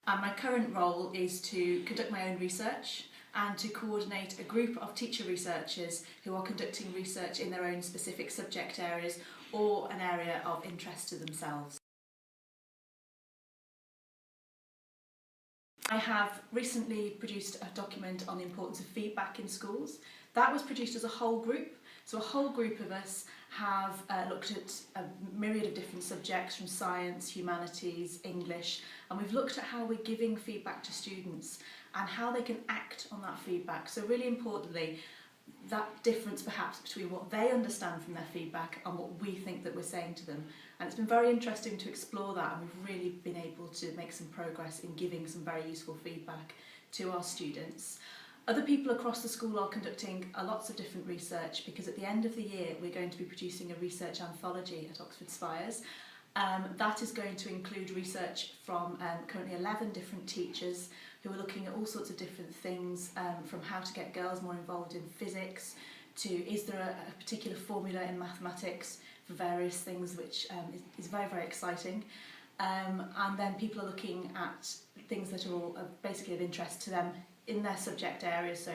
And my current role is to conduct my own research and to coordinate a group of teacher researchers who are conducting research in their own specific subject areas or an area of interest to themselves. I have recently produced a document on the importance of feedback in schools. That was produced as a whole group. So a whole group of us have looked at a myriad of different subjects from science, humanities, English, and we've looked at how we're giving feedback to students and how they can act on that feedback. So really importantly, that difference perhaps between what they understand from their feedback and what we think that we're saying to them. And it's been very interesting to explore that, and we've really been able to make some progress in giving some very useful feedback to our students. Other people across the school are conducting lots of different research, because at the end of the year we're going to be producing a research anthology at Oxford Spires. That is going to include research from currently 11 different teachers who are looking at all sorts of different things, from how to get girls more involved in physics to is there a particular formula in mathematics for various things, which is very, very exciting. And then people are looking at things that are all basically of interest to them in their subject areas, so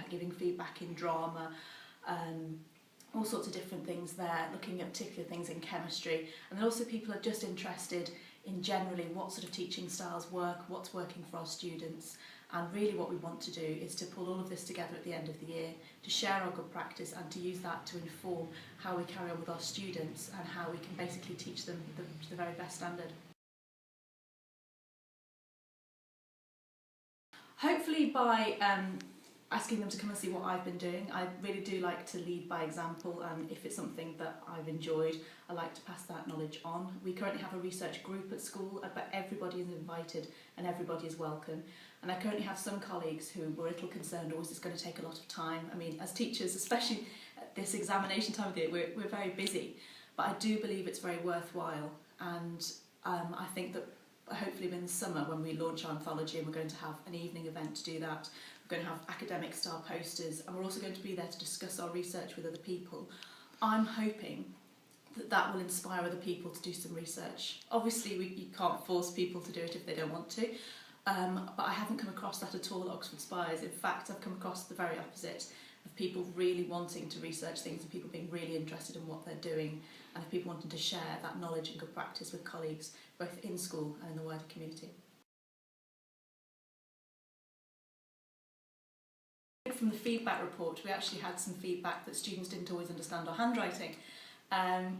giving feedback in drama, all sorts of different things there, looking at particular things in chemistry. And then also people are just interested in generally what sort of teaching styles work, what's working for our students, and really what we want to do is to pull all of this together at the end of the year, to share our good practice and to use that to inform how we carry on with our students and how we can basically teach them to the very best standard. Hopefully by asking them to come and see what I've been doing. I really do like to lead by example, and if it's something that I've enjoyed, I like to pass that knowledge on. We currently have a research group at school, but everybody is invited and everybody is welcome. And I currently have some colleagues who were a little concerned, is this going to take a lot of time? I mean, as teachers, especially at this examination time of the year, we're very busy, but I do believe it's very worthwhile. And I think that hopefully in the summer, when we launch our anthology, and we're going to have an evening event to do that, we're going to have academic style posters, and we're also going to be there to discuss our research with other people. I'm hoping that that will inspire other people to do some research. Obviously you can't force people to do it if they don't want to, but I haven't come across that at all at Oxford Spires. In fact, I've come across the very opposite, of people really wanting to research things and people being really interested in what they're doing, and of people wanting to share that knowledge and good practice with colleagues both in school and in the wider community. From the feedback report, we actually had some feedback that students didn't always understand our handwriting,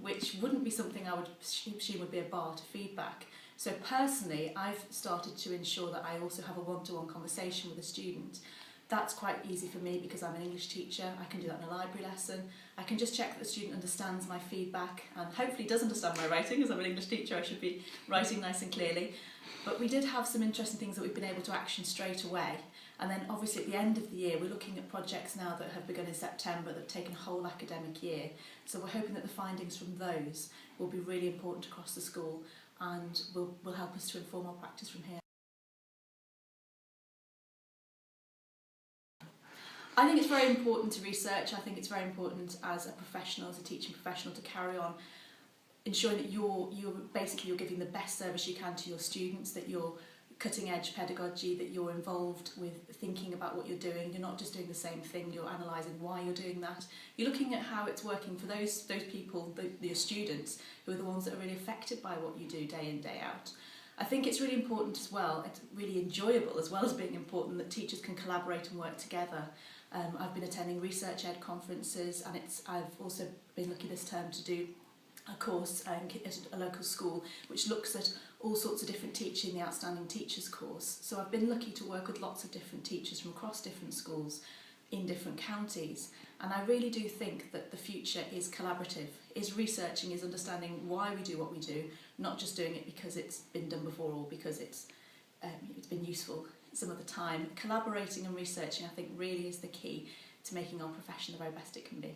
which wouldn't be something I would assume would be a bar to feedback. So personally, I've started to ensure that I also have a one-to-one conversation with a student. That's quite easy for me because I'm an English teacher. I can do that in a library lesson. I can just check that the student understands my feedback and hopefully does understand my writing. As I'm an English teacher, I should be writing nice and clearly. But we did have some interesting things that we've been able to action straight away. And then obviously at the end of the year, we're looking at projects now that have begun in September that have taken a whole academic year. So we're hoping that the findings from those will be really important across the school and will help us to inform our practice from here. I think it's very important to research. I think it's very important as a professional, as a teaching professional, to carry on ensuring that you're giving the best service you can to your students, that you're cutting edge pedagogy, that you're involved with thinking about what you're doing. You're not just doing the same thing, you're analysing why you're doing that. You're looking at how it's working for those people, your students, who are the ones that are really affected by what you do day in, day out. I think it's really important as well, it's really enjoyable as well as being important, that teachers can collaborate and work together. I've been attending research ed conferences, and I've also been lucky this term to do a course at a local school which looks at all sorts of different teaching, the Outstanding Teachers course. So I've been lucky to work with lots of different teachers from across different schools in different counties, and I really do think that the future is collaborative, is researching, is understanding why we do what we do, not just doing it because it's been done before or because it's been useful some of the time. Collaborating and researching, I think, really is the key to making our profession the very best it can be.